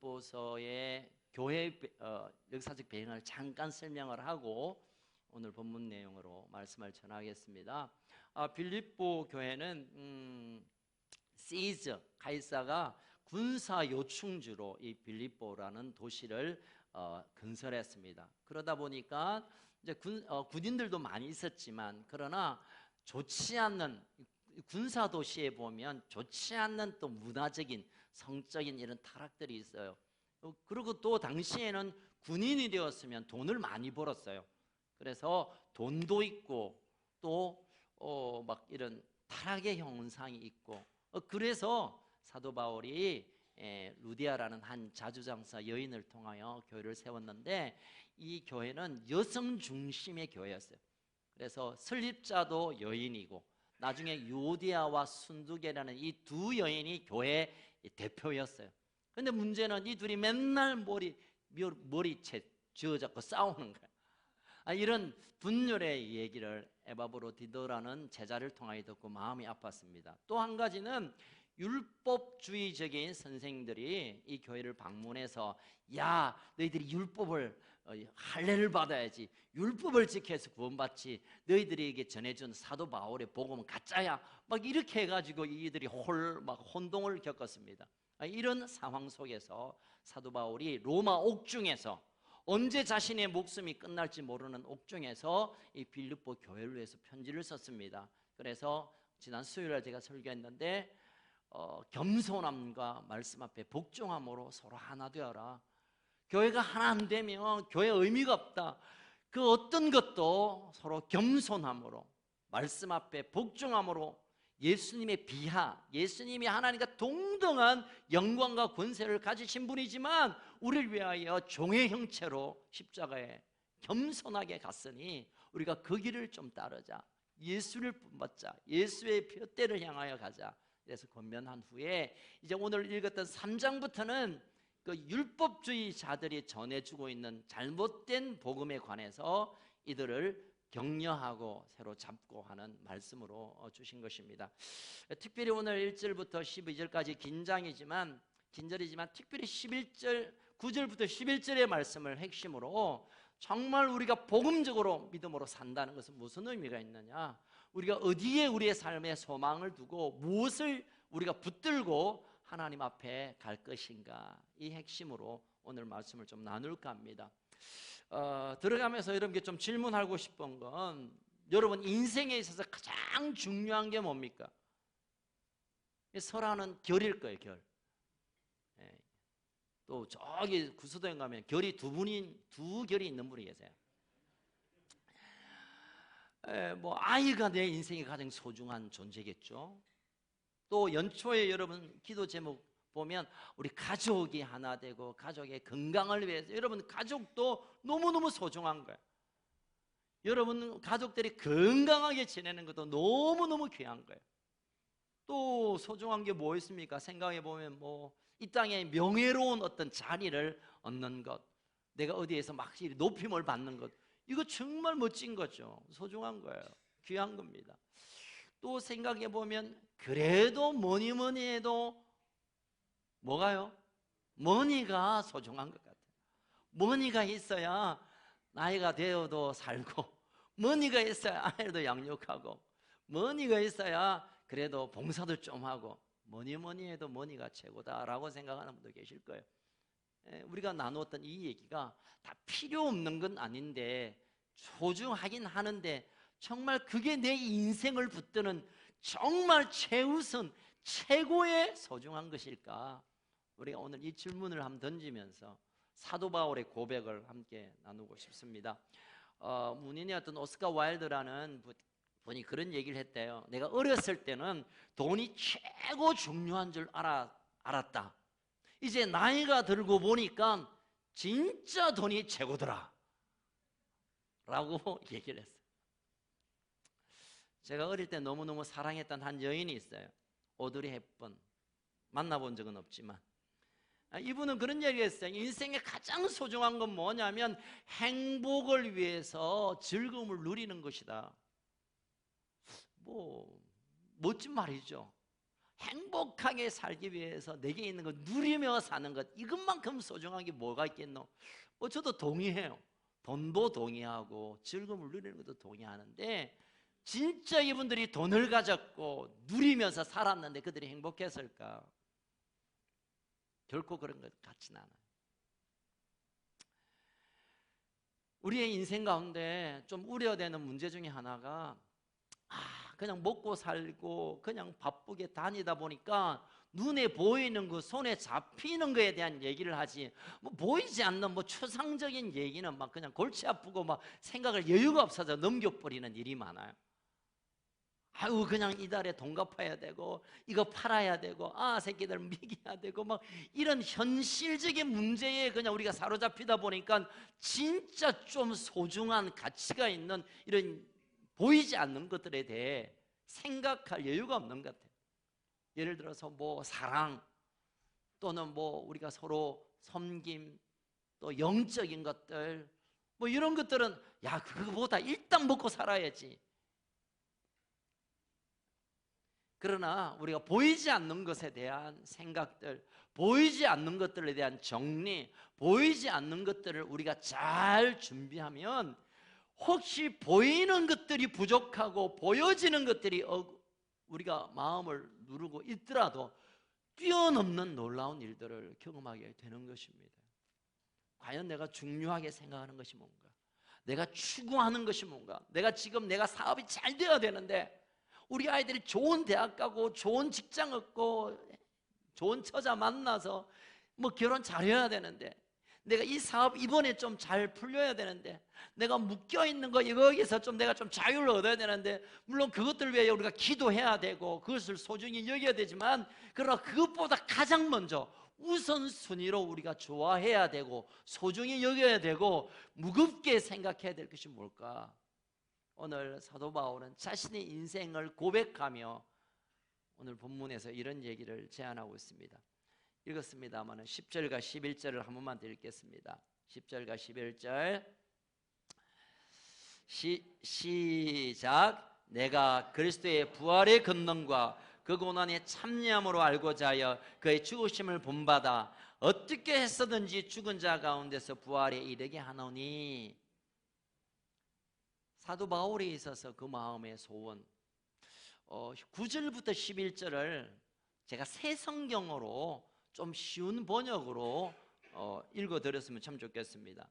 빌립보서의 교회 역사적 배경을 잠깐 설명을 하고 오늘 본문 내용으로 말씀을 전하겠습니다. 빌립보 교회는 시저 가이사가 군사 요충지로 이 빌립보라는 도시를 건설했습니다. 그러다 보니까 이제 군인들도 많이 있었지만, 그러나 좋지 않는 군사 도시에 보면 좋지 않는 또 문화적인 성적인 이런 타락들이 있어요. 그리고 또 당시에는 군인이 되었으면 돈을 많이 벌었어요. 그래서 돈도 있고 또 막 이런 타락의 현상이 있고, 그래서 사도 바울이 루디아라는 한 자주장사 여인을 통하여 교회를 세웠는데, 이 교회는 여성 중심의 교회였어요. 그래서 설립자도 여인이고 나중에 유오디아와 순두계라는 이 두 여인이 교회 대표였어요. 그런데 문제는 이 둘이 맨날 머리채 쥐어잡고 싸우는 거예요. 이런 분열의 얘기를 에바브로디도라는 제자를 통하여 듣고 마음이 아팠습니다. 또 한 가지는 율법주의적인 선생들이 이 교회를 방문해서, 야, 너희들이 율법을 할례를 받아야지, 율법을 지켜서 구원받지, 너희들에게 전해준 사도 바울의 복음은 가짜야, 막 이렇게 해가지고 이들이 막 혼동을 겪었습니다. 이런 상황 속에서 사도 바울이 로마 옥중에서, 언제 자신의 목숨이 끝날지 모르는 옥중에서 이 빌립보 교회를 위해서 편지를 썼습니다. 그래서 지난 수요일에 제가 설교했는데, 겸손함과 말씀 앞에 복종함으로 서로 하나 되어라. 교회가 하나 안 되면 교회 의미가 없다. 그 어떤 것도 서로 겸손함으로, 말씀 앞에 복종함으로, 예수님의 비하, 예수님이 하나님과 동등한 영광과 권세를 가지신 분이지만 우리를 위하여 종의 형체로 십자가에 겸손하게 갔으니 우리가 그 길을 좀 따르자, 예수를 본받자, 예수의 푯대를 향하여 가자. 그래서 권면한 후에 이제 오늘 읽었던 3장부터는 그 율법주의자들이 전해주고 있는 잘못된 복음에 관해서 이들을 격려하고 새로 잡고 하는 말씀으로 주신 것입니다. 특별히 오늘 1절부터 12절까지 긴절이지만 특별히 9절부터 11절의 말씀을 핵심으로, 정말 우리가 복음적으로 믿음으로 산다는 것은 무슨 의미가 있느냐, 우리가 어디에 우리의 삶의 소망을 두고 무엇을 우리가 붙들고 하나님 앞에 갈 것인가, 이 핵심으로 오늘 말씀을 좀 나눌까 합니다. 들어가면서 여러분께 좀 질문하고 싶은 건, 여러분 인생에 있어서 가장 중요한 게 뭡니까? 설하는 결일 거예요. 결. 또 저기 구수도에 가면 결이 두 결이 있는 분이 계세요. 아이가 내 인생에 가장 소중한 존재겠죠. 또 연초에 여러분 기도 제목 보면 우리 가족이 하나 되고 가족의 건강을 위해서, 여러분 가족도 너무너무 소중한 거예요. 여러분 가족들이 건강하게 지내는 것도 너무너무 귀한 거예요. 또 소중한 게 뭐 있습니까? 생각해 보면 이 땅에 명예로운 어떤 자리를 얻는 것, 내가 어디에서 막 높임을 받는 것, 이거 정말 멋진 거죠. 소중한 거예요. 귀한 겁니다. 또 생각해 보면 그래도 뭐니 해도 뭐가요? 머니가 소중한 것 같아요. 머니가 있어야 나이가 되어도 살고, 머니가 있어야 아이도 양육하고, 머니가 있어야 그래도 봉사도 좀 하고, 뭐니 해도 머니가 최고다라고 생각하는 분도 계실 거예요. 우리가 나누었던 이 얘기가 다 필요 없는 건 아닌데 소중하긴 하는데, 정말 그게 내 인생을 붙드는 정말 최우선 최고의 소중한 것일까? 우리가 오늘 이 질문을 한번 던지면서 사도 바울의 고백을 함께 나누고 싶습니다. 문인이었던 오스카 와일드라는 분이 그런 얘기를 했대요. 내가 어렸을 때는 돈이 최고 중요한 줄 알았다. 이제 나이가 들고 보니까 진짜 돈이 최고더라 라고 얘기를 했어요. 제가 어릴 때 너무너무 사랑했던 한 여인이 있어요. 오드리 헵번. 만나본 적은 없지만 이분은 그런 얘기를 했어요. 인생의 가장 소중한 건 뭐냐면 행복을 위해서 즐거움을 누리는 것이다. 멋진 말이죠. 행복하게 살기 위해서 내게 있는 것 누리며 사는 것, 이것만큼 소중한 게 뭐가 있겠노? 저도 동의해요. 돈도 동의하고 즐거움을 누리는 것도 동의하는데, 진짜 이분들이 돈을 가졌고 누리면서 살았는데 그들이 행복했을까? 결코 그런 것 같지는 않아요. 우리의 인생 가운데 좀 우려되는 문제 중에 하나가, 그냥 먹고 살고 그냥 바쁘게 다니다 보니까 눈에 보이는 거, 손에 잡히는 거에 대한 얘기를 하지, 보이지 않는 추상적인 얘기는 막 그냥 골치 아프고 막 생각을 여유가 없어서 넘겨버리는 일이 많아요. 그냥 이달에 돈 갚아야 되고 이거 팔아야 되고 새끼들 먹여야 되고 막 이런 현실적인 문제에 그냥 우리가 사로잡히다 보니까 진짜 좀 소중한 가치가 있는 이런 보이지 않는 것들에 대해 생각할 여유가 없는 것 같아요. 예를 들어서 사랑, 또는 우리가 서로 섬김, 또 영적인 것들, 이런 것들은 그거보다 일단 먹고 살아야지. 그러나 우리가 보이지 않는 것에 대한 생각들, 보이지 않는 것들에 대한 정리, 보이지 않는 것들을 우리가 잘 준비하면 혹시 보이는 것들이 부족하고 보여지는 것들이 우리가 마음을 누르고 있더라도 뛰어넘는 놀라운 일들을 경험하게 되는 것입니다. 과연 내가 중요하게 생각하는 것이 뭔가? 내가 추구하는 것이 뭔가? 내가 사업이 잘 되어야 되는데 우리 아이들이 좋은 대학 가고 좋은 직장 얻고 좋은 처자 만나서 결혼 잘해야 되는데, 내가 이 사업 이번에 좀 잘 풀려야 되는데, 내가 묶여있는 거 여기서 내가 좀 자유를 얻어야 되는데, 물론 그것들 위해 우리가 기도해야 되고 그것을 소중히 여겨야 되지만, 그러나 그것보다 가장 먼저 우선순위로 우리가 좋아해야 되고 소중히 여겨야 되고 무겁게 생각해야 될 것이 뭘까? 오늘 사도 바울은 자신의 인생을 고백하며 오늘 본문에서 이런 얘기를 제안하고 있습니다. 읽었습니다만 10절과 11절을 한 번만 더 읽겠습니다. 10절과 11절 시작. 내가 그리스도의 부활의 권능과 그 고난의 참여함으로 알고자 하여 그의 죽으심을 본받아 어떻게 해서든지 죽은 자 가운데서 부활에 이르게 하노니. 사도 바울에 있어서 그 마음의 소원, 9절부터 11절을 제가 새 성경으로 좀 쉬운 번역으로 읽어드렸으면 참 좋겠습니다.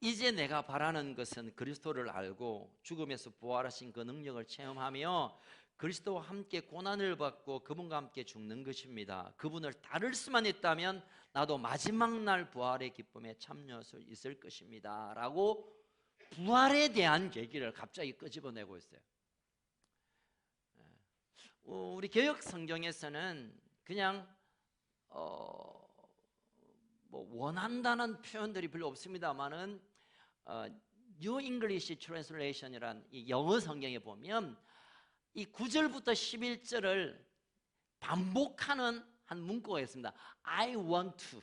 이제 내가 바라는 것은 그리스도를 알고 죽음에서 부활하신 그 능력을 체험하며 그리스도와 함께 고난을 받고 그분과 함께 죽는 것입니다. 그분을 따를 수만 있다면 나도 마지막 날 부활의 기쁨에 참여할 수 있을 것입니다 라고 부활에 대한 얘기를 갑자기 끄집어내고 있어요. 우리 개역 성경에서는 그냥 원한다는 표현들이 별로 없습니다만은 New English Translation이란 이 영어 성경에 보면 이 9절부터 11절을 반복하는 한 문구가 있습니다. I want to,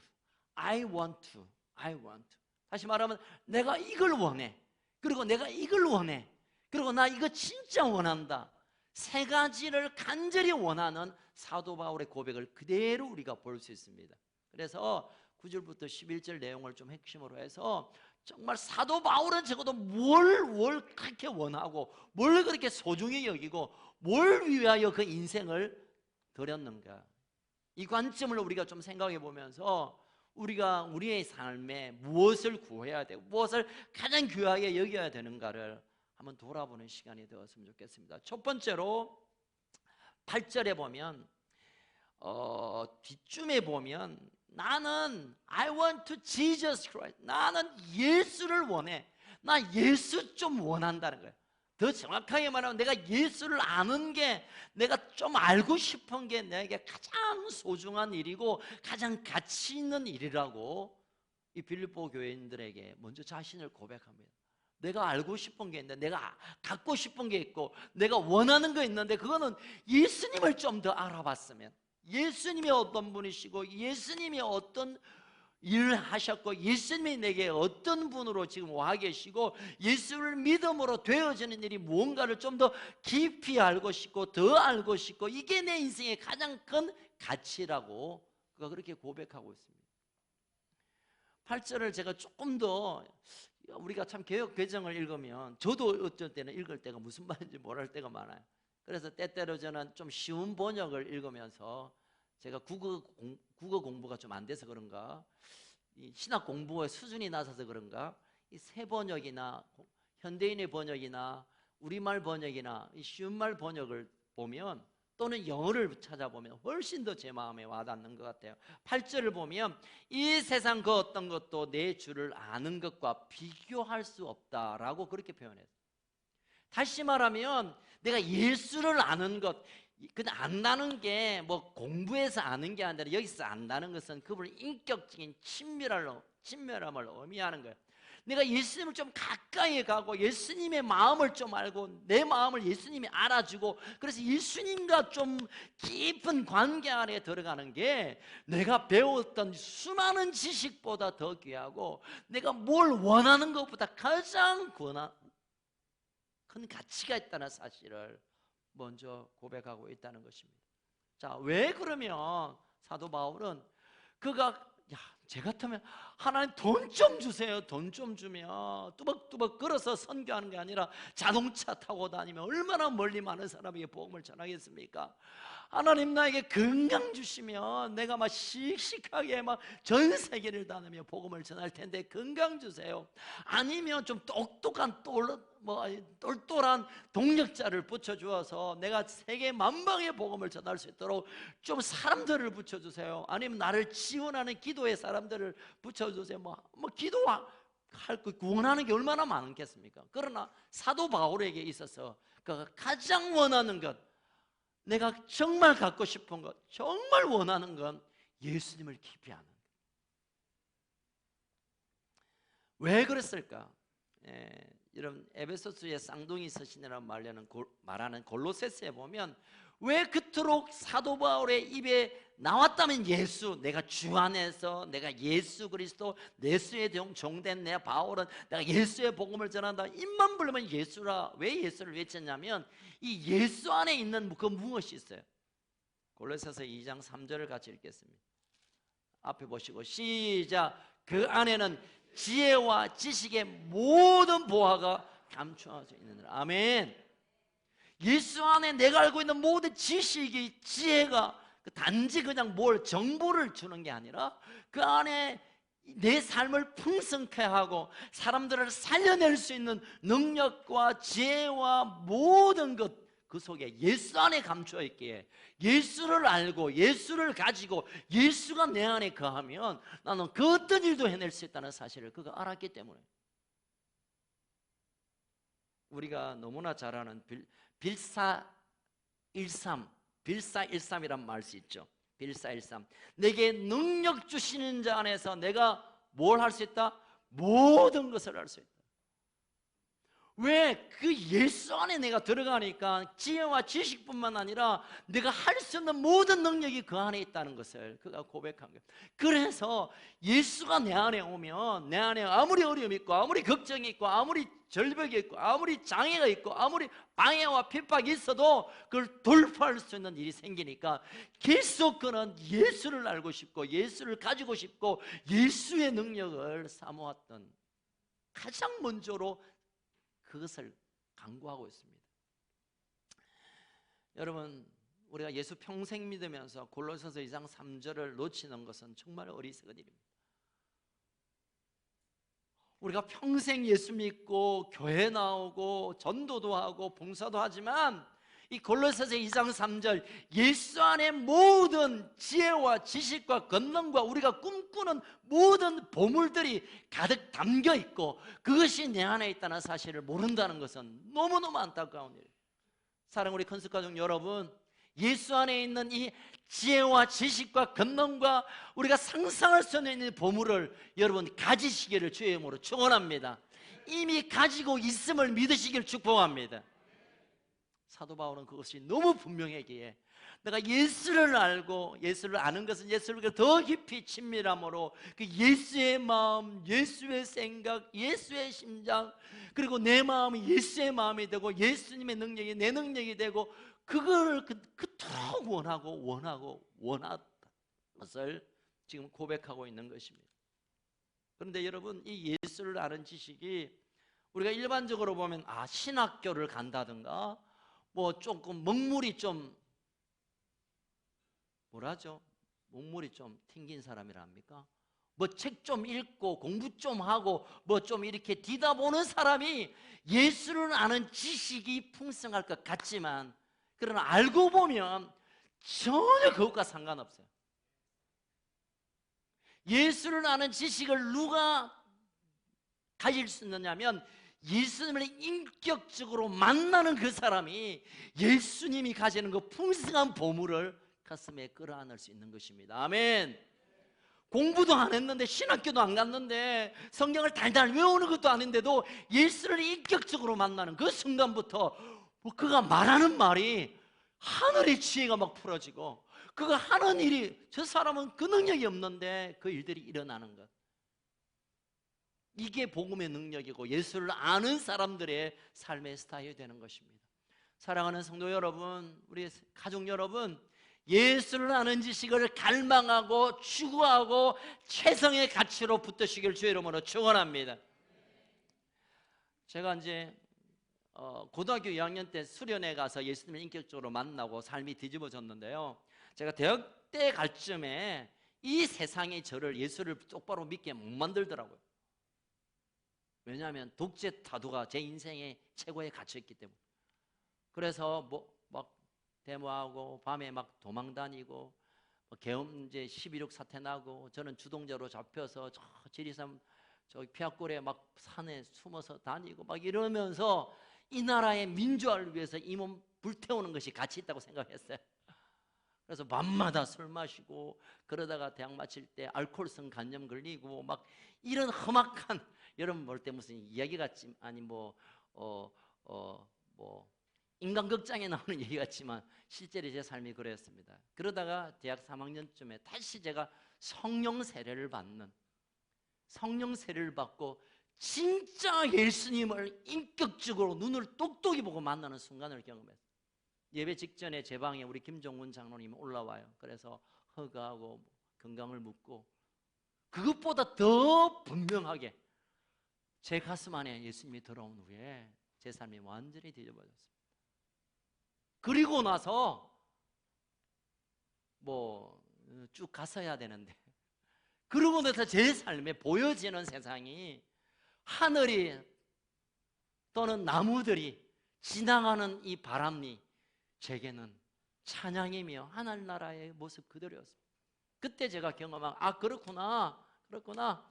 I want to, I want to. 다시 말하면 내가 이걸 원해. 그리고 내가 이걸 원해. 그리고 나 이거 진짜 원한다. 세 가지를 간절히 원하는 사도 바울의 고백을 그대로 우리가 볼 수 있습니다. 그래서 9절부터 11절 내용을 좀 핵심으로 해서 정말 사도 바울은 적어도 뭘 그렇게 원하고 뭘 그렇게 소중히 여기고 뭘 위하여 그 인생을 드렸는가, 이 관점을 우리가 좀 생각해 보면서 우리가 우리의 삶에 무엇을 구해야 되고 무엇을 가장 귀하게 여겨야 되는가를 한번 돌아보는 시간이 되었으면 좋겠습니다. 첫 번째로 8절에 보면 뒷쯤에 보면 나는 I want to Jesus Christ, 나는 예수를 원해. 나 예수 좀 원한다는 거예요. 더 정확하게 말하면 내가 예수를 아는 게, 내가 좀 알고 싶은 게 내게 가장 소중한 일이고 가장 가치 있는 일이라고 이 빌립보 교회인들에게 먼저 자신을 고백합니다. 내가 알고 싶은 게 있는데, 내가 갖고 싶은 게 있고 내가 원하는 거 있는데, 그거는 예수님을 좀 더 알아봤으면, 예수님이 어떤 분이시고 예수님이 어떤 일을 하셨고 예수님이 내게 어떤 분으로 지금 와 계시고 예수를 믿음으로 되어지는 일이 무언가를 좀 더 깊이 알고 싶고 더 알고 싶고 이게 내 인생의 가장 큰 가치라고 그가 그렇게 고백하고 있습니다. 8절을 제가 조금 더 우리가 참 개역 개정을 읽으면 저도 어쩔 때는 읽을 때가 무슨 말인지 모를 때가 많아요. 그래서 때때로 저는 좀 쉬운 번역을 읽으면서 제가 국어 공부가 좀 안 돼서 그런가 이 신학 공부의 수준이 낮아서 그런가 이 새 번역이나 현대인의 번역이나 우리말 번역이나 이 쉬운 말 번역을 보면 또는 영어를 찾아보면 훨씬 더 제 마음에 와닿는 것 같아요. 8절을 보면 이 세상 그 어떤 것도 내 주를 아는 것과 비교할 수 없다라고 그렇게 표현했어요. 다시 말하면 내가 예수를 아는 것, 그냥 안다는 게 뭐 공부해서 아는 게 아니라 여기서 안다는 것은 그분의 인격적인 친밀함을 의미하는 거예요. 내가 예수님을 좀 가까이 가고 예수님의 마음을 좀 알고 내 마음을 예수님이 알아주고 그래서 예수님과 좀 깊은 관계 안에 들어가는 게 내가 배웠던 수많은 지식보다 더 귀하고 내가 뭘 원하는 것보다 가장 큰 가치가 있다는 사실을 먼저 고백하고 있다는 것입니다. 자, 왜 그러면 사도 바울은 그가 제 같으면 하나님 돈 좀 주세요. 돈 좀 주면 뚜벅뚜벅 걸어서 선교하는 게 아니라 자동차 타고 다니면 얼마나 멀리 많은 사람에게 복음을 전하겠습니까? 하나님 나에게 건강 주시면 내가 막 씩씩하게 막 전 세계를 다니며 복음을 전할 텐데 건강 주세요. 아니면 좀 똑똑한 똘똘한 동력자를 붙여주어서 내가 세계 만방의 복음을 전할 수 있도록 좀 사람들을 붙여주세요. 아니면 나를 지원하는 기도의 사람들을 붙여주세요. 뭐 기도할 거 원하는 게 얼마나 많겠습니까? 그러나 사도 바울에게 있어서 그가 가장 원하는 것, 내가 정말 갖고 싶은 것, 정말 원하는 건 예수님을 깊이 아는 것. 왜 그랬을까? 이런 에베소스의 쌍둥이 서신이라는 말하는 골로새서에 보면 왜 그토록 사도 바울의 입에 나왔다면 예수, 내가 주 안에서 내가 예수 그리스도 예수의 종된 내 바울은 내가 예수의 복음을 전한다. 입만 불면 예수라. 왜 예수를 외쳤냐면 이 예수 안에 있는 그 무엇이 있어요. 골로새서 2장 3절을 같이 읽겠습니다. 앞에 보시고 시작. 그 안에는 지혜와 지식의 모든 보화가 감추어져 있느니라. 아멘. 예수 안에 내가 알고 있는 모든 지식이 지혜가 단지 그냥 정보를 주는 게 아니라 그 안에 내 삶을 풍성케 하고 사람들을 살려낼 수 있는 능력과 지혜와 모든 것 그 속에 예수 안에 감추어 있기에 예수를 알고 예수를 가지고 예수가 내 안에 거하면 나는 그 어떤 일도 해낼 수 있다는 사실을 그가 알았기 때문에 우리가 너무나 잘 아는 빌사일삼이란 말이 있죠. 빌사일삼. 내게 능력 주시는 자 안에서 내가 뭘 할 수 있다? 모든 것을 할 수 있다. 왜? 그 예수 안에 내가 들어가니까 지혜와 지식뿐만 아니라 내가 할 수 있는 모든 능력이 그 안에 있다는 것을 그가 고백한 거예요. 그래서 예수가 내 안에 오면 내 안에 아무리 어려움이 있고 아무리 걱정이 있고 아무리 절벽이 있고 아무리 장애가 있고 아무리 방해와 핍박이 있어도 그걸 돌파할 수 있는 일이 생기니까 계속 그는 예수를 알고 싶고 예수를 가지고 싶고 예수의 능력을 사모했던 가장 먼저로 그것을 강구하고 있습니다. 여러분, 우리가 예수 평생 믿으면서 골로새서 2장 3절을 놓치는 것은 정말 어리석은 일입니다. 우리가 평생 예수 믿고 교회 나오고 전도도 하고 봉사도 하지만 이 골로새서 2장 3절 예수 안에 모든 지혜와 지식과 권능과 우리가 꿈꾸는 모든 보물들이 가득 담겨 있고 그것이 내 안에 있다는 사실을 모른다는 것은 너무너무 안타까운 일이에요. 사랑하는 우리 컨스가족 여러분, 예수 안에 있는 이 지혜와 지식과 권능과 우리가 상상할 수 없는 보물을 여러분 가지시기를 주의 이름으로 축원합니다. 이미 가지고 있음을 믿으시기를 축복합니다. 사도 바울은 그것이 너무 분명하기에 내가 예수를 알고, 예수를 아는 것은 예수를 더 깊이 친밀함으로 그 예수의 마음, 예수의 생각, 예수의 심장, 그리고 내 마음이 예수의 마음이 되고 예수님의 능력이 내 능력이 되고, 그걸 그토록 원하던 것을 지금 고백하고 있는 것입니다. 그런데 여러분, 이 예수를 아는 지식이 우리가 일반적으로 보면 신학교를 간다든가 뭐 조금 먹물이 좀 뭐라죠? 먹물이 좀 튕긴 사람이랍니까? 뭐 책 좀 읽고 공부 좀 하고 뭐 좀 이렇게 뒤다 보는 사람이 예수를 아는 지식이 풍성할 것 같지만, 그러나 알고 보면 전혀 그것과 상관없어요. 예수를 아는 지식을 누가 가질 수 있느냐면, 예수님을 인격적으로 만나는 그 사람이 예수님이 가지는 그 풍성한 보물을 가슴에 끌어안을 수 있는 것입니다. 아멘. 공부도 안 했는데, 신학교도 안 갔는데, 성경을 달달 외우는 것도 아닌데도 예수를 인격적으로 만나는 그 순간부터 그가 말하는 말이 하늘의 지혜가 막 풀어지고, 그가 하는 일이, 저 사람은 그 능력이 없는데 그 일들이 일어나는 것, 이게 복음의 능력이고 예수를 아는 사람들의 삶의 스타일이 되는 것입니다. 사랑하는 성도 여러분, 우리 가족 여러분, 예수를 아는 지식을 갈망하고 추구하고 최성의 가치로 붙드시길 주의 이름으로 축원합니다. 제가 이제 고등학교 2학년 때 수련회 가서 예수님을 인격적으로 만나고 삶이 뒤집어졌는데요, 제가 대학 때 갈 쯤에 이 세상이 저를, 예수를 똑바로 믿게 못 만들더라고요. 왜냐하면 독재 타도가 제 인생의 최고에 갇혀있기 때문에. 그래서 막 데모하고 밤에 막 도망다니고, 계엄제 11.6 사태 나고, 저는 주동자로 잡혀서 저 지리산 저기 피아골에 막 산에 숨어서 다니고 막 이러면서 이 나라의 민주화를 위해서 이 몸 불태우는 것이 가치 있다고 생각했어요. 그래서 밤마다 술 마시고, 그러다가 대학 마칠 때 알코올성 간염 걸리고 막 이런 험악한, 여러분 볼 때 무슨 이야기 같지, 아니 뭐 인간극장에 나오는 얘기 같지만 실제로 제 삶이 그랬습니다. 그러다가 대학 3학년쯤에 다시 제가 성령 세례를 받고 진짜 예수님을 인격적으로 눈을 똑똑히 보고 만나는 순간을 경험했어요. 예배 직전에 제 방에 우리 김종훈 장로님이 올라와요. 그래서 허가하고 건강을 묻고, 그것보다 더 분명하게 제 가슴 안에 예수님이 들어온 후에 제 삶이 완전히 뒤집어졌습니다. 그리고 나서 쭉 갔어야 되는데, 그러고 나서 제 삶에 보여지는 세상이 하늘이 또는 나무들이 지나가는 이 바람이 제게는 찬양이며 하늘나라의 모습 그대로였습니다. 그때 제가 경험한, 그렇구나.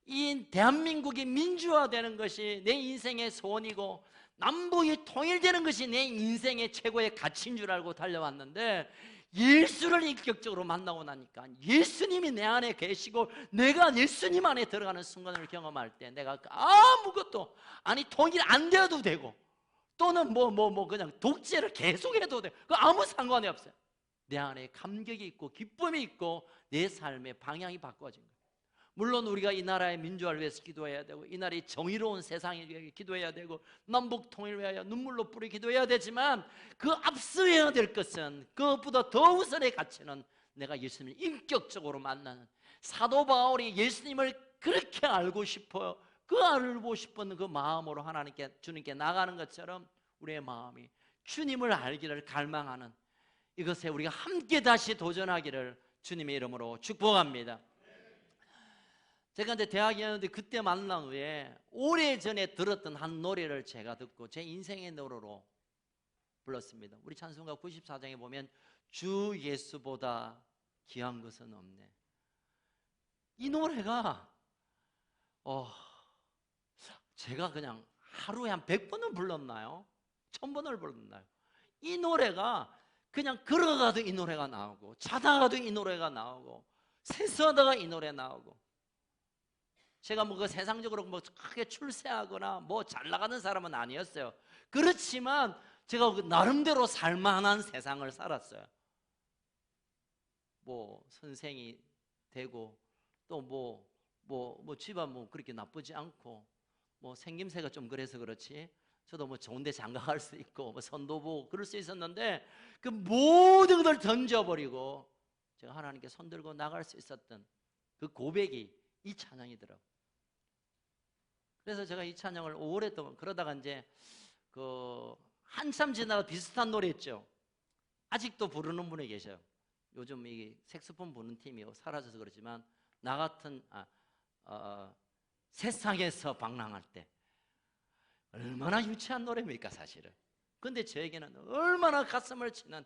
이 대한민국이 민주화되는 것이 내 인생의 소원이고 남북이 통일되는 것이 내 인생의 최고의 가치인 줄 알고 달려왔는데, 예수를 인격적으로 만나고 나니까 예수님이 내 안에 계시고 내가 예수님 안에 들어가는 순간을 경험할 때, 내가 아무것도, 통일 안 되어도 되고 또는 그냥 독재를 계속해도 돼, 그 아무 상관이 없어요. 내 안에 감격이 있고 기쁨이 있고 내 삶의 방향이 바꿔진 거예요. 물론 우리가 이 나라의 민주화를 위해서 기도해야 되고, 이 나라의 정의로운 세상을 위해 기도해야 되고, 남북 통일을 위하여 눈물로 뿌리 기도해야 되지만, 그 앞서야 될 것은, 그것보다 더 우선의 가치는 내가 예수님을 인격적으로 만나는, 사도 바울이 예수님을 그렇게 알고 싶어요, 그 알고 싶은 그 마음으로 주님께 나가는 것처럼 우리의 마음이 주님을 알기를 갈망하는, 이것에 우리가 함께 다시 도전하기를 주님의 이름으로 축복합니다. 제가 이제 대학이었는데 그때 만난 후에 오래전에 들었던 한 노래를 제가 듣고 제 인생의 노래로 불렀습니다. 우리 찬송가 94장에 보면 주 예수보다 귀한 것은 없네. 이 노래가 제가 그냥 하루에 한 100번은 불렀나요? 1000번을 불렀나요? 이 노래가 그냥 걸어가도 이 노래가 나오고, 자다가도 이 노래가 나오고, 세수하다가 이 노래 나오고. 제가 그 세상적으로 크게 출세하거나 잘 나가는 사람은 아니었어요. 그렇지만 제가 나름대로 살만한 세상을 살았어요. 뭐 선생이 되고 또 뭐 집안 뭐 그렇게 나쁘지 않고 뭐 생김새가 좀 그래서 그렇지 저도 뭐 좋은데 장가갈 수 있고 뭐 선도 보고 그럴 수 있었는데 그 모든 걸 던져버리고 제가 하나님께 손들고 나갈 수 있었던 그 고백이 이 찬양이더라고요. 그래서 제가 이 찬양을 오랫동안 그러다가 이제 그 한참 지나가 비슷한 노래 있죠. 아직도 부르는 분이 계셔요. 요즘 이 색소폰 부는 팀이 사라져서 그렇지만 나 같은 세상에서 방랑할 때 얼마나 유치한 노래입니까 사실은. 근데 저에게는 얼마나 가슴을 치는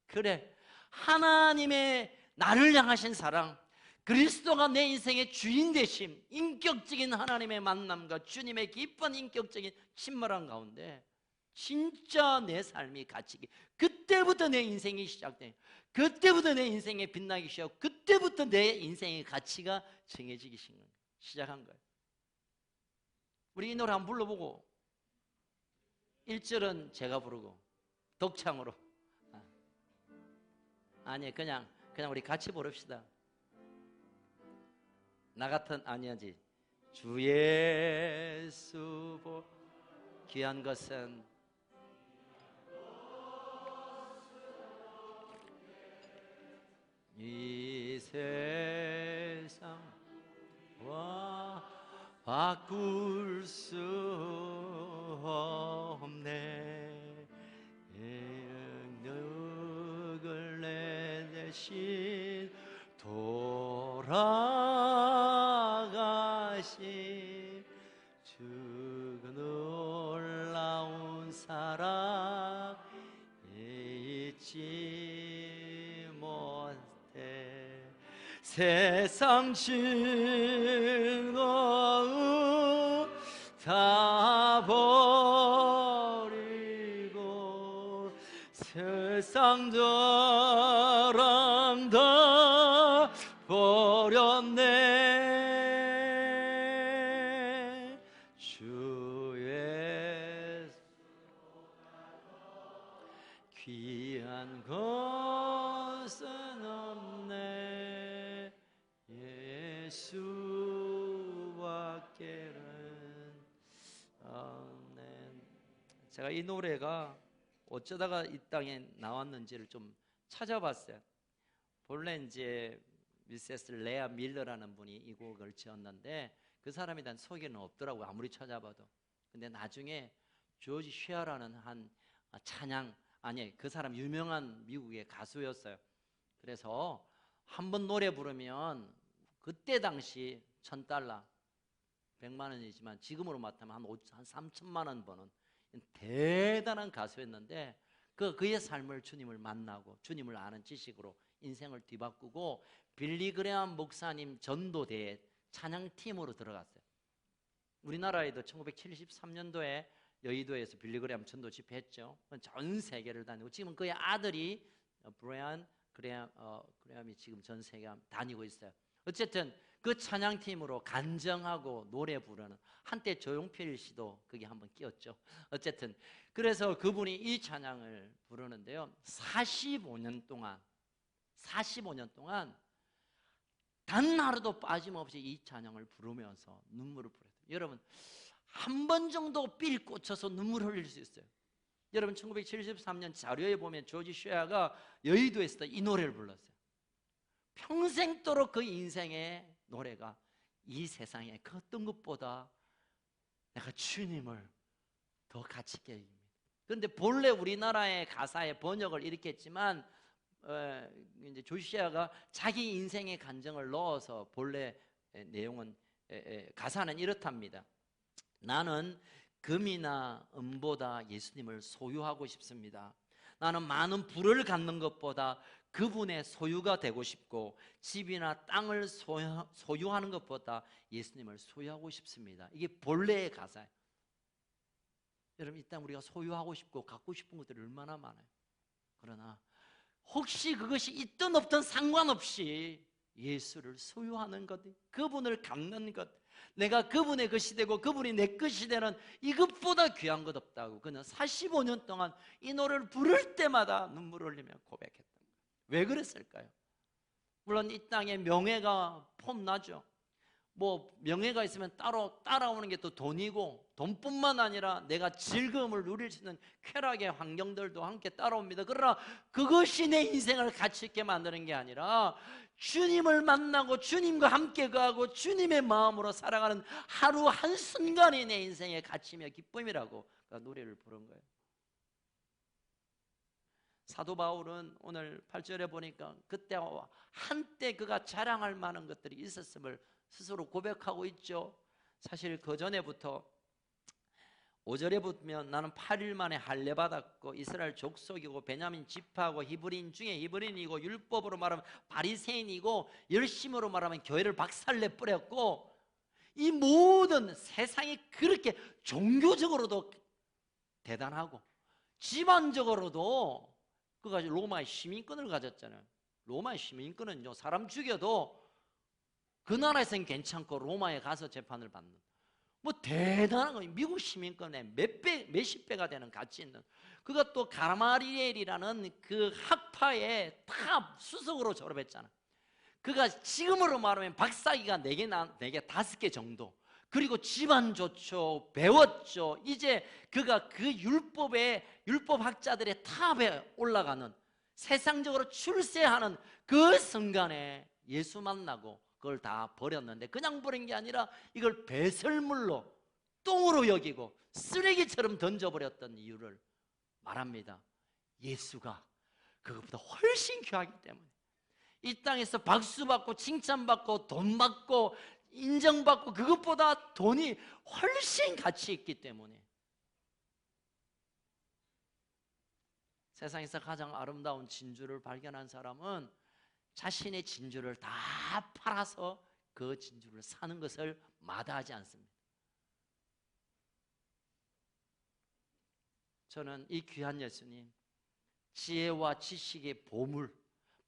그래 하나님의 나를 향하신 사랑 그리스도가 내 인생의 주인 되심 인격적인 하나님의 만남과 주님의 깊은 인격적인 친밀한 가운데 진짜 내 삶이 갇히기 그때부터 내 인생이 시작돼 그때부터 내 인생에 빛나기 시작하고 그때부터 내 인생의 가치가 정해지기 시작한 거예요. 우리 이 노래 한번 불러보고 1절은 제가 부르고 독창으로 아니 그냥 우리 같이 부릅시다. 나 같은 아니야지 주 예수 귀한 것은 이 세상과 바꿀 수 없네 능력을 내 대신 돌아가신 주 놀라운 사랑 잊지 못해 세상 즐거움 다 버리고 세상 사랑 다 버렸네 주의 귀한 것은 없네 예수밖에는 없네. 제가 이 노래가 어쩌다가 이 땅에 나왔는지를 좀 찾아봤어요. 본래 이제 미세스 레아 밀러라는 분이 이 곡을 지었는데 그 사람에 대한 소개는 없더라고요. 아무리 찾아봐도. 근데 나중에 조지 쉐어라는 한 찬양 아니 그 사람 유명한 미국의 가수였어요. 그래서 한 번 노래 부르면 그때 당시 $1,000 100만 원이지만 지금으로 맞다면 한 3천만 원 버는 대단한 가수였는데 그의 삶을 주님을 만나고 주님을 아는 지식으로 인생을 뒤바꾸고 빌리 그레엄 목사님 전도대에 찬양팀으로 들어갔어요. 우리나라에도 1973년도에 여의도에서 빌리 그레엄 전도 집회했죠. 전 세계를 다니고 지금 그의 아들이 브라이언 그레엄이 지금 전 세계 다니고 있어요. 어쨌든 그 찬양팀으로 간정하고 노래 부르는 한때 조용필 씨도 거기 한번 끼었죠. 어쨌든 그래서 그분이 이 찬양을 부르는데요 45년 동안 단 하루도 빠짐없이 이 찬양을 부르면서 눈물을 뿌렸어요. 여러분 한 번 정도 삘 꽂혀서 눈물 흘릴 수 있어요. 여러분 1973년 자료에 보면 조지 쉐어가 여의도에서 이 노래를 불렀어요. 평생도록 그 인생의 노래가 이 세상에 그 어떤 것보다 내가 주님을 더 가치 있게 여깁니다. 그런데 본래 우리나라의 가사의 번역을 이렇게 했지만 이제 조시아가 자기 인생의 간정을 넣어서 본래 내용은 가사는 이렇답니다. 나는 금이나 은보다 예수님을 소유하고 싶습니다. 나는 많은 부를 갖는 것보다 그분의 소유가 되고 싶고 집이나 땅을 소유하는 것보다 예수님을 소유하고 싶습니다. 이게 본래의 가사예요. 여러분 이 땅 우리가 소유하고 싶고 갖고 싶은 것들이 얼마나 많아요. 그러나 혹시 그것이 있든 없든 상관없이 예수를 소유하는 것, 그분을 갖는 것, 내가 그분의 것이 되고 그분이 내 것이 되는 이것보다 귀한 것 없다고 그는 45년 동안 이 노래를 부를 때마다 눈물을 흘리며 고백했던 거예요. 왜 그랬을까요? 물론 이 땅에 명예가 폼나죠. 뭐 명예가 있으면 따로 따라오는 게 또 돈이고, 돈뿐만 아니라 내가 즐거움을 누릴 수 있는 쾌락의 환경들도 함께 따라옵니다. 그러나 그것이 내 인생을 가치 있게 만드는 게 아니라 주님을 만나고 주님과 함께 가고 주님의 마음으로 살아가는 하루 한순간이 내 인생의 가치며 기쁨이라고 노래를 부른 거예요. 사도 바울은 오늘 8절에 보니까 그때 한때 그가 자랑할 만한 것들이 있었음을 스스로 고백하고 있죠. 사실 그 전에부터 5절에 보면 나는 8일 만에 할례 받았고 이스라엘 족속이고 베냐민 지파고 히브리인 중에 히브리인이고 율법으로 말하면 바리새인이고 열심으로 말하면 교회를 박살내 뿌렸고, 이 모든 세상이 그렇게 종교적으로도 대단하고 집안적으로도 그가 로마의 시민권을 가졌잖아요. 로마의 시민권은요, 사람 죽여도 그 나라에서는 괜찮고 로마에 가서 재판을 받는, 뭐 대단한 거예요. 미국 시민권의 몇십 배가 되는 가치 있는, 그가 또 가마리엘이라는 그 학파의 탑 수석으로 졸업했잖아. 그가 지금으로 말하면 박사기가 4개, 5개 정도. 그리고 집안 좋죠, 배웠죠. 이제 그가 그 율법학자들의 탑에 올라가는, 세상적으로 출세하는 그 순간에 예수 만나고 그걸 다 버렸는데, 그냥 버린 게 아니라 이걸 배설물로, 똥으로 여기고 쓰레기처럼 던져버렸던 이유를 말합니다. 예수가 그것보다 훨씬 귀하기 때문에, 이 땅에서 박수받고 칭찬받고 돈 받고 인정받고 그것보다 돈이 훨씬 가치 있기 때문에, 세상에서 가장 아름다운 진주를 발견한 사람은 자신의 진주를 다 팔아서 그 진주를 사는 것을 마다하지 않습니다. 저는 이 귀한 예수님, 지혜와 지식의 보물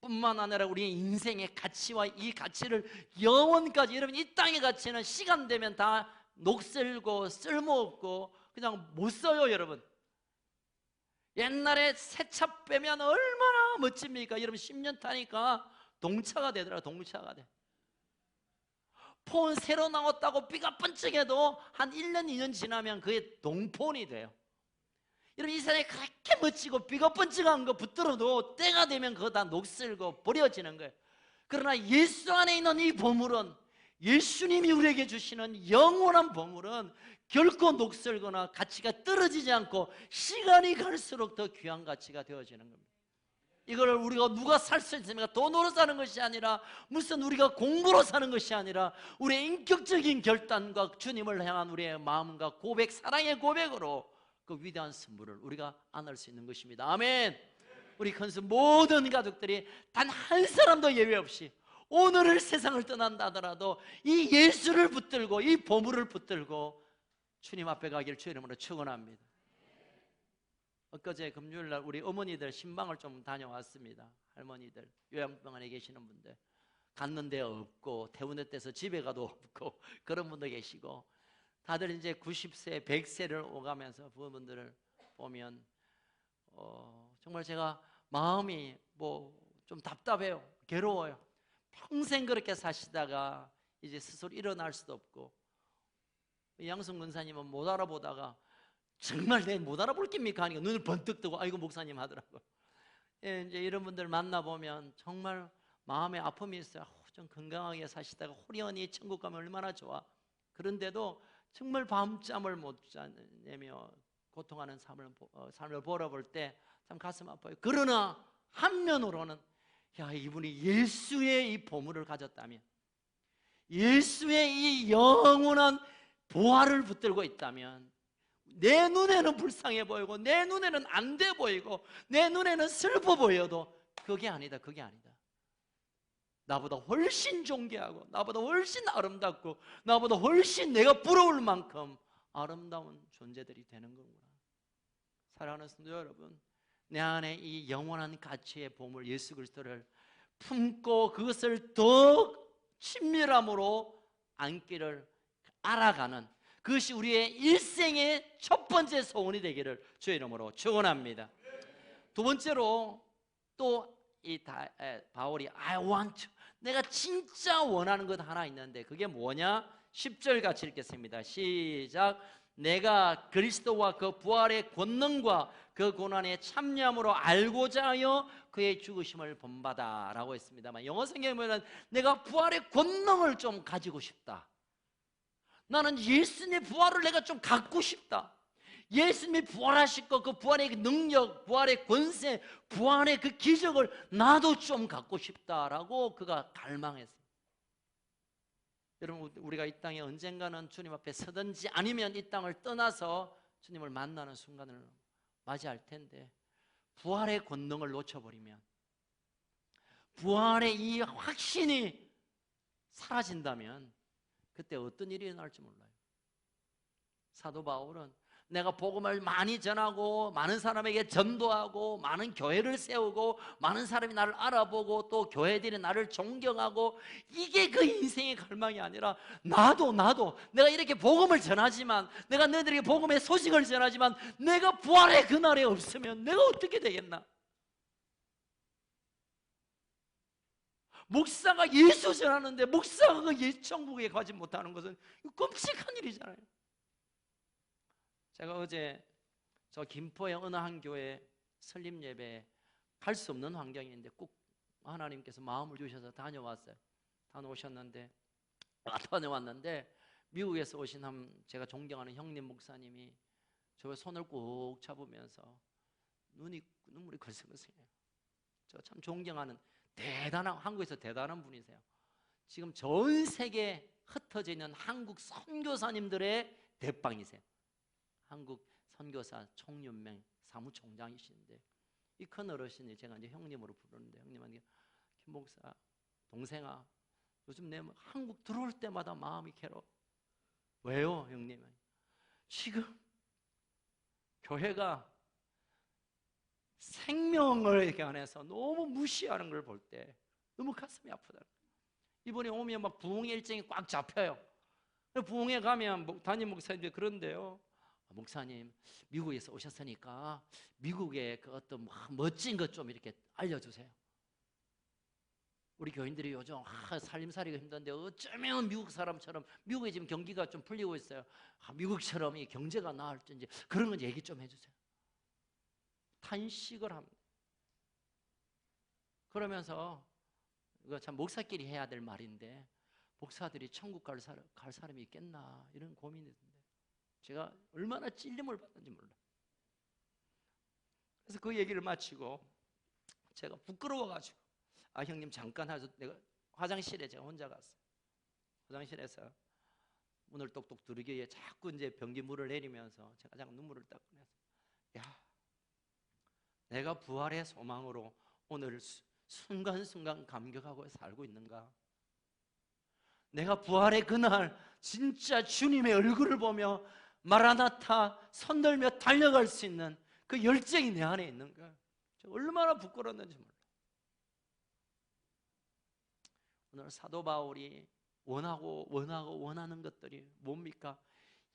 뿐만 아니라 우리의 인생의 가치와 이 가치를 영원까지, 여러분 이 땅의 가치는 시간 되면 다 녹슬고 쓸모없고 그냥 못 써요. 여러분 옛날에 새 차 빼면 얼마나 멋집니까? 여러분 10년 타니까 동차가 되더라. 동차가 돼. 폰 새로 나왔다고 삐가 번쩍해도 한 1년 2년 지나면 그게 동폰이 돼요. 여러분 이 세상에 그렇게 멋지고 삐가 번쩍한 거 붙들어도 때가 되면 그거 다 녹슬고 버려지는 거예요. 그러나 예수 안에 있는 이 보물은, 예수님이 우리에게 주시는 영원한 보물은 결코 녹슬거나 가치가 떨어지지 않고 시간이 갈수록 더 귀한 가치가 되어지는 겁니다. 이걸 우리가 누가 살 수 있습니까? 돈으로 사는 것이 아니라, 무슨 우리가 공부로 사는 것이 아니라, 우리의 인격적인 결단과 주님을 향한 우리의 마음과 고백, 사랑의 고백으로 그 위대한 선물을 우리가 안을 수 있는 것입니다. 아멘. 우리 큰수 모든 가족들이 단 한 사람도 예외 없이 오늘을 세상을 떠난다 하더라도 이 예수를 붙들고 이 보물을 붙들고 주님 앞에 가기를 주의 이름으로 축원합니다. 엊그제 금요일날 우리 어머니들 신방을 좀 다녀왔습니다. 할머니들, 요양병원에 계시는 분들, 갔는데 없고 태우는 데서 집에 가도 없고 그런 분도 계시고, 다들 이제 90세, 100세를 오가면서 부모분들을 보면 정말 제가 마음이 좀 답답해요. 괴로워요. 평생 그렇게 사시다가 이제 스스로 일어날 수도 없고, 양승 권사님은 못 알아보다가 정말 내가 못 알아볼 깁니까 하니까 눈을 번뜩 뜨고 아이고 목사님 하더라고요. 예, 이제 이런 분들 만나보면 정말 마음에 아픔이 있어요. 좀 건강하게 사시다가 호련히 천국 가면 얼마나 좋아. 그런데도 정말 밤잠을 못 자내며 고통하는 삶을 보러볼 때 참 가슴 아파요. 그러나 한면으로는 야, 이분이 예수의 이 보물을 가졌다면, 예수의 이 영원한 보화를 붙들고 있다면, 내 눈에는 불쌍해 보이고 내 눈에는 안 돼 보이고 내 눈에는 슬퍼 보여도 그게 아니다, 그게 아니다. 나보다 훨씬 존귀하고 나보다 훨씬 아름답고 나보다 훨씬 내가 부러울 만큼 아름다운 존재들이 되는 거구나. 사랑하는 성도 여러분, 내 안에 이 영원한 가치의 보물 예수 그리스도를 품고 그것을 더 친밀함으로 안기를 알아가는, 그것이 우리의 일생의 첫 번째 소원이 되기를 주의 이름으로 축원합니다. 두 번째로 또 이 바울이 내가 진짜 원하는 것 하나 있는데 그게 뭐냐? 10절 같이 읽겠습니다. 시작. 내가 그리스도와 그 부활의 권능과 그 고난의 참여함으로 알고자 하여 그의 죽으심을 본받아 라고 했습니다만, 영어 성경에 보면 내가 부활의 권능을 좀 가지고 싶다. 나는 예수님의 부활을 내가 좀 갖고 싶다. 예수님이 부활하시고 그 부활의 능력, 부활의 권세, 부활의 그 기적을 나도 좀 갖고 싶다라고 그가 갈망했어요. 여러분, 우리가 이 땅에 언젠가는 주님 앞에 서든지 아니면 이 땅을 떠나서 주님을 만나는 순간을 맞이할 텐데, 부활의 권능을 놓쳐버리면, 부활의 이 확신이 사라진다면 그때 어떤 일이 일어날지 몰라요. 사도 바울은 내가 복음을 많이 전하고 많은 사람에게 전도하고 많은 교회를 세우고 많은 사람이 나를 알아보고 또 교회들이 나를 존경하고, 이게 그 인생의 갈망이 아니라 나도 내가 이렇게 복음을 전하지만, 내가 너희들에게 복음의 소식을 전하지만 내가 부활의 그날에 없으면 내가 어떻게 되겠나? 목사가 예수 전하는데 목사가 그 천국에 가지 못하는 것은 끔찍한 일이잖아요. 제가 어제 저 김포의 어느 한 교회 설립 예배에 갈 수 없는 환경인데 꼭 하나님께서 마음을 주셔서 다녀왔어요. 다녀왔는데 미국에서 오신 제가 존경하는 형님 목사님이 저 손을 꼭 잡으면서 눈물이 걸썩걸썩해요. 제가 참 존경하는 한국에서 대단한 분이세요. 지금 전 세계에 흩어져 있는 한국 선교사님들의 대빵이세요. 한국 선교사 총연맹 사무총장이시는데, 이 큰 어르신이 제가 이제 형님으로 부르는데, 형님한테 김 목사, 동생아, 요즘 내 한국 들어올 때마다 마음이 괴로워. 왜요, 형님? 지금 교회가 생명을 이렇게 안에서 너무 무시하는 걸 볼 때 너무 가슴이 아프다. 이번에 오면 막 부흥회 일정이 꽉 잡혀요. 부흥회 가면 담임 목사님들 그런데요, 목사님 미국에서 오셨으니까 미국의 그 어떤 멋진 것 좀 이렇게 알려주세요. 우리 교인들이 요즘 살림살이가 힘든데 어쩌면 미국 사람처럼, 미국에 지금 경기가 좀 풀리고 있어요. 미국처럼 이 경제가 나을지 그런 건 얘기 좀 해주세요. 탄식을 합니다. 그러면서 이거 참 목사끼리 해야 될 말인데, 목사들이 천국 갈 사람이 있겠나 이런 고민이 듭니다. 제가 얼마나 찔림을 받는지 몰라요. 그래서 그 얘기를 마치고 제가 부끄러워가지고, 형님 잠깐 하셔서, 내가 화장실에 제가 혼자 갔어요. 화장실에서 문을 똑똑 두르기에 자꾸 이제 변기 물을 내리면서 제가 잠깐 눈물을 딱 꺼내서, 야, 내가 부활의 소망으로 오늘 순간순간 감격하고 살고 있는가? 내가 부활의 그날 진짜 주님의 얼굴을 보며 마라나타 손들며 달려갈 수 있는 그 열정이 내 안에 있는가? 얼마나 부끄러웠는지 몰라요. 오늘 사도 바울이 원하는 것들이 뭡니까?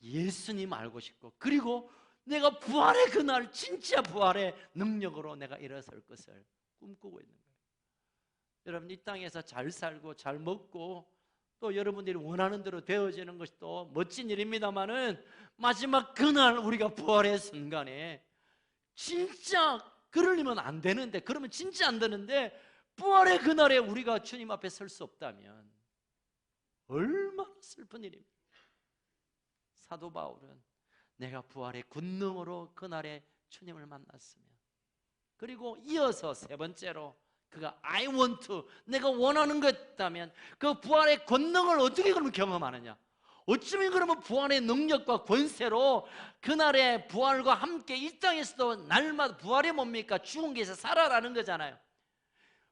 예수님 알고 싶고, 그리고 내가 부활의 그날 진짜 부활의 능력으로 내가 일어설 것을 꿈꾸고 있는 거예요. 여러분, 이 땅에서 잘 살고 잘 먹고 또 여러분들이 원하는 대로 되어지는 것이 또 멋진 일입니다만은, 마지막 그날 우리가 부활의 순간에 진짜 그러려면 안 되는데, 그러면 진짜 안 되는데, 부활의 그날에 우리가 주님 앞에 설 수 없다면 얼마나 슬픈 일입니까? 사도 바울은 내가 부활의 권능으로 그날에 주님을 만났으면, 그리고 이어서 세 번째로 그가 I want to, 내가 원하는 것 있다면 그 부활의 권능을 어떻게 그러면 경험하느냐? 어쩌면 그러면 부활의 능력과 권세로 그날의 부활과 함께 이 땅에서도 날마다 부활이 뭡니까? 죽은 게서 살아나는 거잖아요.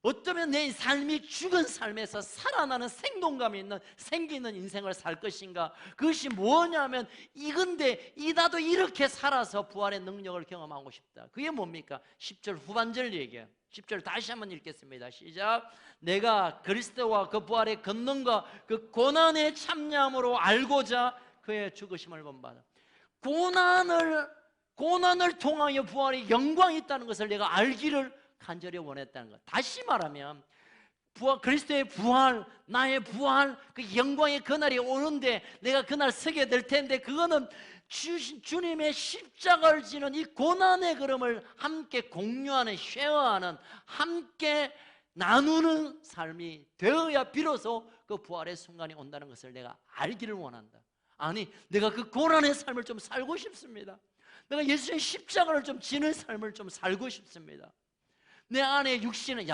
어쩌면 내 삶이 죽은 삶에서 살아나는 생동감이 있는, 생기는 인생을 살 것인가? 그것이 뭐냐면 이건데, 나도 이렇게 살아서 부활의 능력을 경험하고 싶다. 그게 뭡니까? 10절 후반절 얘기예요. 10절 다시 한번 읽겠습니다. 시작. 내가 그리스도와 그 부활의 권능과 그 고난의 참여함으로 알고자 그의 죽으심을 본받아. 고난을 통하여 부활의 영광이 있다는 것을 내가 알기를 간절히 원했다는 것. 다시 말하면 그리스도의 부활, 나의 부활, 그 영광의 그날이 오는데 내가 그날 서게 될 텐데, 그거는 주님의 십자가를 지는 이 고난의 걸음을 함께 공유하는, 쉐어하는, 함께 나누는 삶이 되어야 비로소 그 부활의 순간이 온다는 것을 내가 알기를 원한다. 아니, 내가 그 고난의 삶을 좀 살고 싶습니다. 내가 예수의 십자가를 좀 지는 삶을 좀 살고 싶습니다. 내 안에 육신은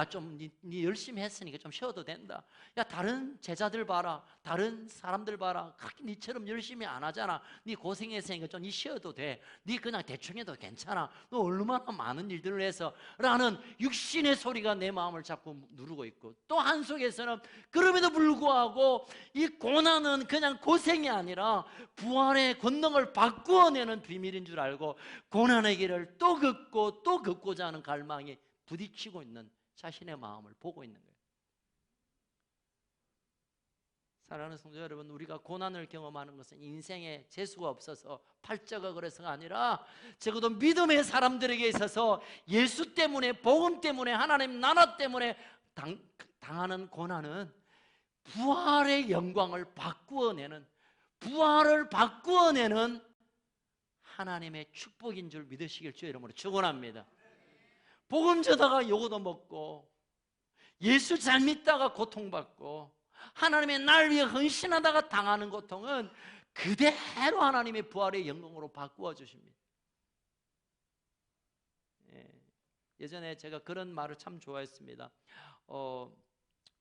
네 열심히 했으니까 좀 쉬어도 된다. 야, 다른 제자들 봐라, 다른 사람들 봐라, 그렇게 니처럼 열심히 안 하잖아. 네 고생했으니까 좀 네 쉬어도 돼. 네 그냥 대충 해도 괜찮아. 너 얼마나 많은 일들을 해서 라는 육신의 소리가 내 마음을 자꾸 누르고 있고, 또 한 속에서는 그럼에도 불구하고 이 고난은 그냥 고생이 아니라 부활의 권능을 바꾸어내는 비밀인 줄 알고 고난의 길을 또 걷고 또 걷고자 하는 갈망이 부딪히고 있는 자신의 마음을 보고 있는 거예요. 사랑하는 성도 여러분, 우리가 고난을 경험하는 것은 인생에 재수가 없어서 팔자가 그래서가 아니라 적어도 믿음의 사람들에게 있어서 예수 때문에, 복음 때문에, 하나님 나라 때문에 당하는 고난은 부활의 영광을 바꾸어내는, 부활을 바꾸어내는 하나님의 축복인 줄 믿으시길 주의 이름으로 축원합니다. 복음 전하다가 요거도 먹고, 예수 잘 믿다가 고통받고, 하나님의 날 위해 헌신하다가 당하는 고통은 그대로 하나님의 부활의 영광으로 바꾸어 주십니다. 예전에 제가 그런 말을 참 좋아했습니다.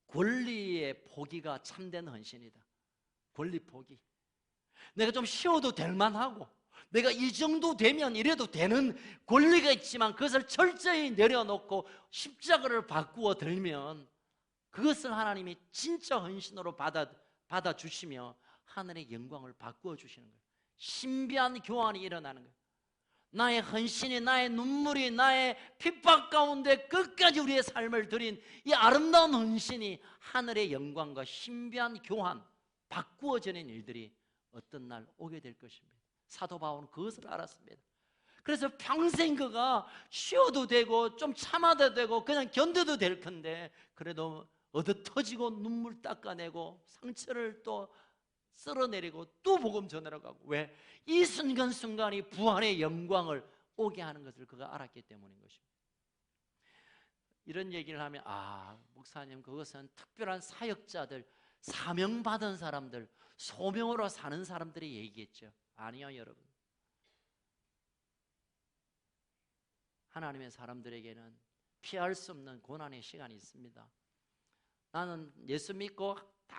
권리의 포기가 참된 헌신이다. 권리 포기. 내가 좀 쉬어도 될 만하고, 내가 이 정도 되면 이래도 되는 권리가 있지만 그것을 철저히 내려놓고 십자가를 바꾸어 들면 그것을 하나님이 진짜 헌신으로 받아주시며 하늘의 영광을 바꾸어 주시는 거예요. 신비한 교환이 일어나는 거예요. 나의 헌신이, 나의 눈물이, 나의 핍박 가운데 끝까지 우리의 삶을 드린 이 아름다운 헌신이 하늘의 영광과 신비한 교환, 바꾸어지는 일들이 어떤 날 오게 될 것입니다. 사도 바울은 그것을 알았습니다. 그래서 평생 그가 쉬어도 되고 좀 참아도 되고 그냥 견뎌도 될 건데, 그래도 얻어터지고 눈물 닦아내고 상처를 또 쓸어내리고 또 복음 전하러 가고. 왜? 이 순간순간이 부활의 영광을 오게 하는 것을 그가 알았기 때문인 것입니다. 이런 얘기를 하면, 목사님, 그것은 특별한 사역자들, 사명받은 사람들, 소명으로 사는 사람들이 얘기했죠. 아니요, 여러분. 하나님의 사람들에게는 피할 수 없는 고난의 시간이 있습니다. 나는 예수 믿고 단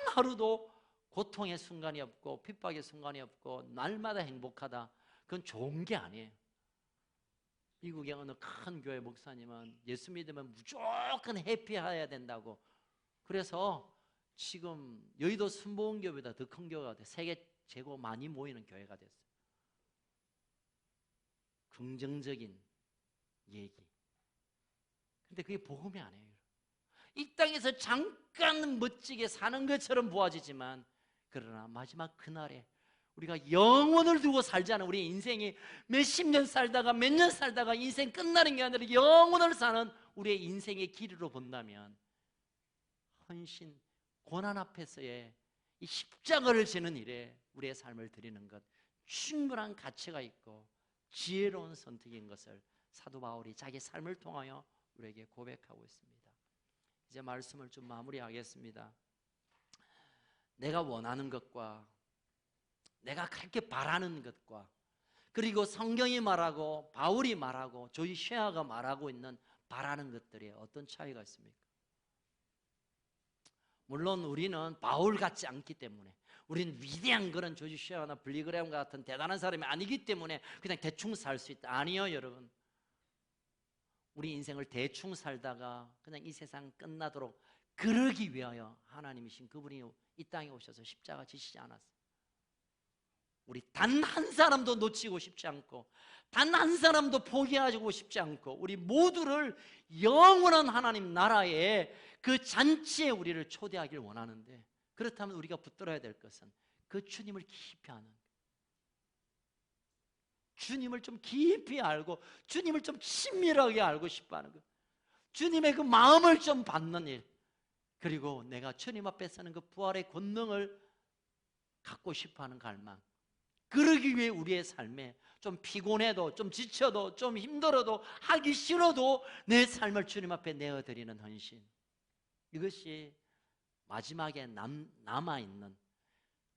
하루도 고통의 순간이 없고 핍박의 순간이 없고 날마다 행복하다, 그건 좋은 게 아니에요. 미국의 어느 큰 교회 목사님은 예수 믿으면 무조건 해피해야 된다고, 그래서 지금 여의도 순복음교회보다 더 큰 교회가 돼, 세계 최고 많이 모이는 교회가 됐어요. 긍정적인 얘기. 근데 그게 복음이 아니에요. 이 땅에서 잠깐 멋지게 사는 것처럼 보아지지만, 그러나 마지막 그날에 우리가 영원을 두고 살지 않은 우리 인생이 몇십 년 살다가 몇 년 살다가 인생 끝나는 게 아니라 영원을 사는 우리의 인생의 길이로 본다면, 헌신, 고난 앞에서의 이 십자가를 지는 일에 우리의 삶을 드리는 것, 충분한 가치가 있고 지혜로운 선택인 것을 사도 바울이 자기 삶을 통하여 우리에게 고백하고 있습니다. 이제 말씀을 좀 마무리하겠습니다. 내가 원하는 것과 내가 그렇게 바라는 것과, 그리고 성경이 말하고 바울이 말하고 조이 쉐아가 말하고 있는 바라는 것들이 어떤 차이가 있습니까? 물론 우리는 바울 같지 않기 때문에, 우리는 위대한 그런 조지 쉐아나 빌리그레엄 같은 대단한 사람이 아니기 때문에 그냥 대충 살 수 있다. 아니요, 여러분. 우리 인생을 대충 살다가 그냥 이 세상 끝나도록 그러기 위하여 하나님이신 그분이 이 땅에 오셔서 십자가 지시지 않았어요. 우리 단 한 사람도 놓치고 싶지 않고 단 한 사람도 포기하고 싶지 않고, 우리 모두를 영원한 하나님 나라의 그 잔치에 우리를 초대하길 원하는데, 그렇다면 우리가 붙들어야 될 것은 그 주님을 깊이 아는, 주님을 좀 깊이 알고 주님을 좀 친밀하게 알고 싶어 하는 것, 주님의 그 마음을 좀 받는 일, 그리고 내가 주님 앞에 서는 그 부활의 권능을 갖고 싶어하는 갈망, 그러기 위해 우리의 삶에 좀 피곤해도, 좀 지쳐도, 좀 힘들어도, 하기 싫어도 내 삶을 주님 앞에 내어드리는 헌신, 이것이 마지막에 남아있는,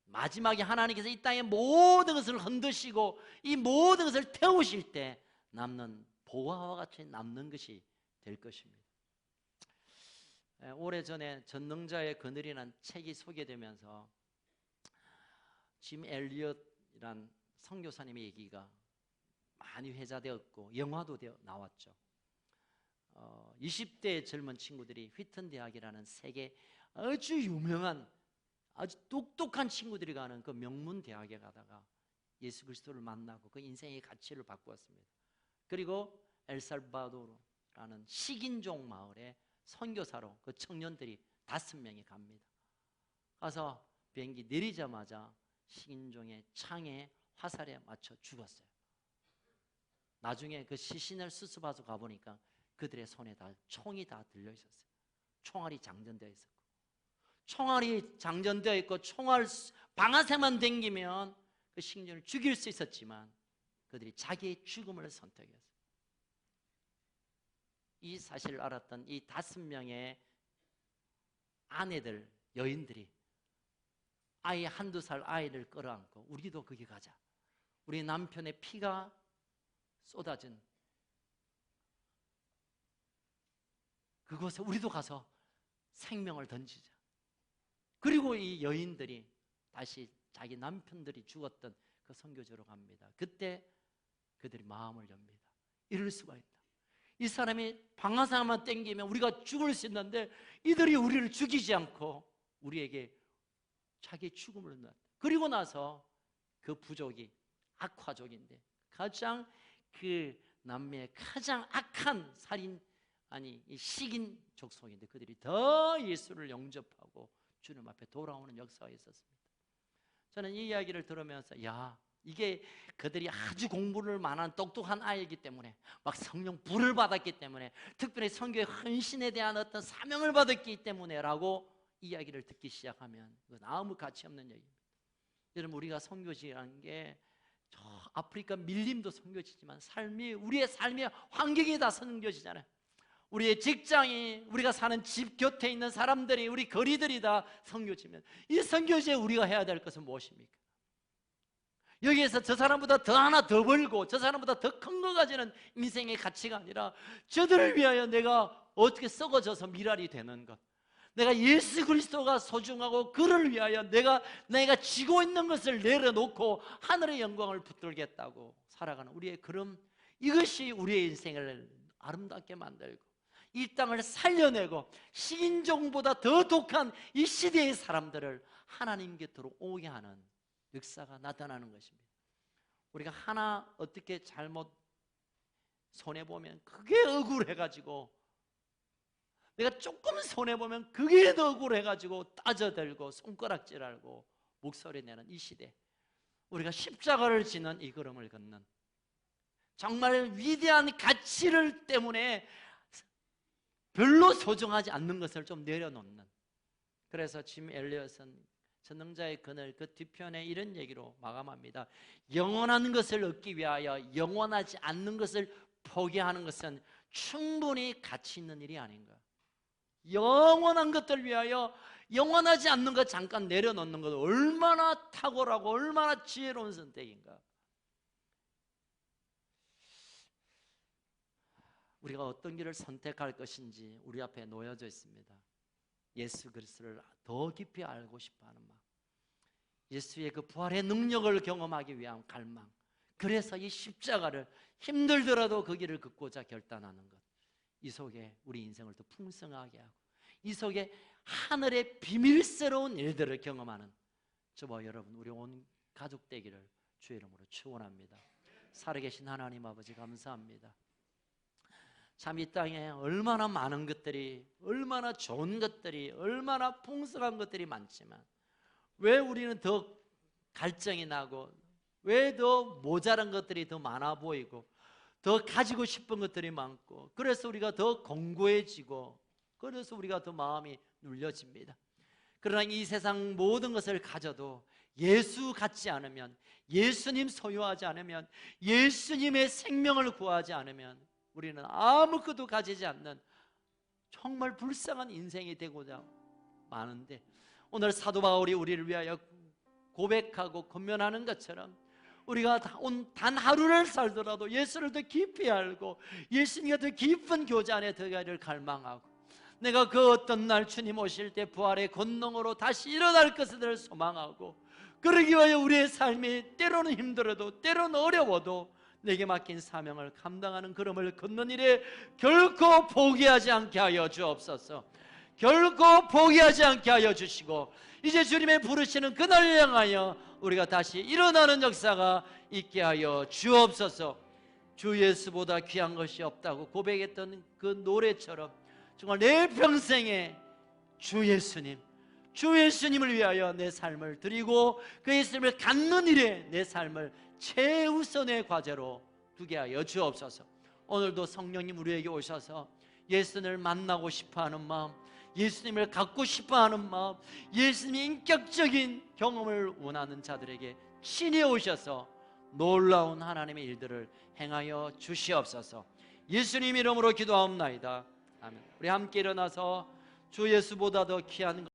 마지막에 하나님께서 이 땅의 모든 것을 흔드시고 이 모든 것을 태우실 때 남는 보화와 같이 남는 것이 될 것입니다. 오래전에 전능자의 그늘이라는 책이 소개되면서 짐 엘리엇이란 선교사님의 얘기가 많이 회자되었고 영화도 나왔죠. 20대 젊은 친구들이 휘튼 대학이라는 세계 아주 유명한, 아주 똑똑한 친구들이 가는 그 명문 대학에 가다가 예수 그리스도를 만나고 그 인생의 가치를 바꾸었습니다. 그리고 엘살바도르라는 식인종 마을에 선교사로 그 청년들이 5명이 갑니다. 가서 비행기 내리자마자 식인종의 창에 화살에 맞춰 죽었어요. 나중에 그 시신을 수습하러 가보니까 그들의 손에 다 총이 다 들려 있었어요. 총알이 장전되어 있었고, 총알이 장전되어 있고 총알 방아쇠만 당기면 그 식인종을 죽일 수 있었지만 그들이 자기의 죽음을 선택했어요. 이 사실을 알았던 이 5명의 아내들, 여인들이 아이 1~2살 아이를 끌어안고 우리도 거기 가자, 우리 남편의 피가 쏟아진 그곳에 우리도 가서 생명을 던지자. 그리고 이 여인들이 다시 자기 남편들이 죽었던 그 선교지로 갑니다. 그때 그들이 마음을 엽니다. 이럴 수가 있다. 이 사람이 방아쇠만 땡기면 우리가 죽을 수 있는데 이들이 우리를 죽이지 않고 우리에게 자기의 죽음을 넣었다. 그리고 나서 그 부족이 악화족인데 가장 그 남미의 가장 악한 살인, 아니 이 식인 족속인데 그들이 더 예수를 영접하고 주님 앞에 돌아오는 역사가 있었습니다. 저는 이 이야기를 들으면서 이게 그들이 아주 공부를 많은 똑똑한 아이이기 때문에 막 성령 불을 받았기 때문에 특별히 선교의 헌신에 대한 어떤 사명을 받았기 때문에 라고 이야기를 듣기 시작하면 그건 아무 가치 없는 얘기입니다. 여러분, 우리가 선교지라는 게 저 아프리카 밀림도 선교지지만 우리의 삶의 환경이 다 선교지잖아요. 우리의 직장이, 우리가 사는 집 곁에 있는 사람들이, 우리 거리들이 다 선교지면 이 선교지에 우리가 해야 될 것은 무엇입니까? 여기에서 저 사람보다 더 하나 더 벌고 저 사람보다 더 큰 거 가지는 인생의 가치가 아니라 저들을 위하여 내가 어떻게 썩어져서 미랄이 되는 것, 내가 예수 그리스도가 소중하고 그를 위하여 내가 쥐고 있는 것을 내려놓고 하늘의 영광을 붙들겠다고 살아가는 우리의 그럼, 이것이 우리의 인생을 아름답게 만들고 이 땅을 살려내고 식인종보다 더 독한 이 시대의 사람들을 하나님 곁으로 오게 하는 역사가 나타나는 것입니다. 우리가 하나 어떻게 잘못 손해보면 그게 억울해가지고, 내가 조금 손해보면 그게 더 억울해가지고 따져들고 손가락질하고 목소리 내는 이 시대, 우리가 십자가를 지는 이 걸음을 걷는 정말 위대한 가치를 때문에 별로 소중하지 않는 것을 좀 내려놓는, 그래서 짐 엘리엇은 전능자의 그늘 그 뒤편에 이런 얘기로 마감합니다. 영원한 것을 얻기 위하여 영원하지 않는 것을 포기하는 것은 충분히 가치 있는 일이 아닌가. 영원한 것들 위하여 영원하지 않는 것 잠깐 내려놓는 것 얼마나 탁월하고 얼마나 지혜로운 선택인가. 우리가 어떤 길을 선택할 것인지 우리 앞에 놓여져 있습니다. 예수 그리스도를 더 깊이 알고 싶어하는 마음, 예수의 그 부활의 능력을 경험하기 위한 갈망, 그래서 이 십자가를 힘들더라도 그 길을 걷고자 결단하는 것, 이 속에 우리 인생을 더 풍성하게 하고 이 속에 하늘의 비밀스러운 일들을 경험하는 저와 여러분, 우리 온 가족 되기를 주의 이름으로 축원합니다. 살아계신 하나님 아버지, 감사합니다. 참 이 땅에 얼마나 많은 것들이, 얼마나 좋은 것들이, 얼마나 풍성한 것들이 많지만 왜 우리는 더 갈증이 나고, 왜 더 모자란 것들이 더 많아 보이고 더 가지고 싶은 것들이 많고, 그래서 우리가 더 공고해지고 그래서 우리가 더 마음이 눌려집니다. 그러나 이 세상 모든 것을 가져도 예수 갖지 않으면, 예수님 소유하지 않으면, 예수님의 생명을 구하지 않으면 우리는 아무것도 가지지 않는 정말 불쌍한 인생이 되고자 마는데, 오늘 사도 바울이 우리를 위하여 고백하고 권면하는 것처럼 우리가 단 하루를 살더라도 예수를 더 깊이 알고 예수님과 더 깊은 교제 안에 들어가기를 갈망하고, 내가 그 어떤 날 주님 오실 때 부활의 권능으로 다시 일어날 것을 소망하고, 그러기 위하여 우리의 삶이 때로는 힘들어도 때로는 어려워도 내게 맡긴 사명을 감당하는 걸음을 걷는 일에 결코 포기하지 않게 하여 주옵소서. 결코 포기하지 않게 하여 주시고, 이제 주님의 부르시는 그날을 향하여 우리가 다시 일어나는 역사가 있게 하여 주옵소서. 주 예수보다 귀한 것이 없다고 고백했던 그 노래처럼 정말 내 평생에 주 예수님을 위하여 내 삶을 드리고 그 예수님을 갖는 일에 내 삶을 최우선의 과제로 두게 하여 주옵소서. 오늘도 성령님 우리에게 오셔서 예수님을 만나고 싶어하는 마음, 예수님을 갖고 싶어하는 마음, 예수님의 인격적인 경험을 원하는 자들에게 친히 오셔서 놀라운 하나님의 일들을 행하여 주시옵소서. 예수님 이름으로 기도하옵나이다. 아멘. 우리 함께 일어나서 주 예수보다 더 귀한